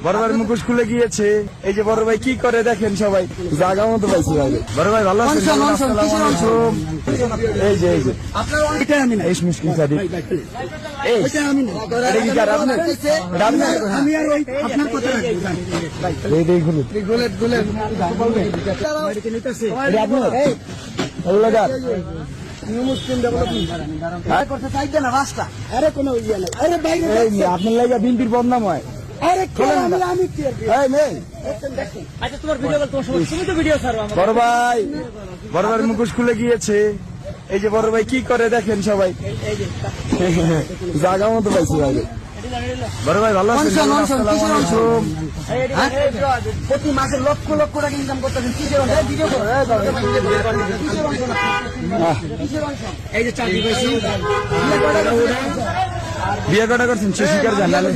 বড় ভাই মুখোশ খুলে গিয়েছে। এই যে বড় ভাই কি করে দেখেন সবাই, জায়গা মতো পাইছি ভাই। বড় ভাই ভালো আছেন? আসসালামু আলাইকুম। এই যে এটা আমি না, এই মুশকিল সাদি এই এটা আমি না, এটা কি কার আপনার? এটা আপনার? আমি আর ওই আপনার কথা এই দেখুন গুলেট গুলেট এটা আপনার? আল্লাহ গার মুসলিম ডেভেলপমেন্ট করতে চাইতে না রাস্তা। আরে কোনো ইয়ে নাই, আরে বাইরে এই নিয়ে আপনার লাগা বিনপির বদনাম হয়। আরে কোন আমি কি এই মেয়ে আচ্ছা তোমার ভিডিও কল তোমার সময় তুমি তো ভিডিও ছাড়ো আমার। বড় ভাই মুখোশ খুলে গিয়েছে। এই যে বড় ভাই কি করে দেখেন সবাই, জায়গা মতো পাইছি ভাই। বড় ভাই ভালো আছেন? আসসালামু আলাইকুম। প্রতি মাসে লক্ষ লক্ষ টাকা ইনকাম করতেছেন, কিসের ভিডিও করো? এই যে চাকরি পাইছি, বিয়ে কটা করছেন? সে শিকার জানালে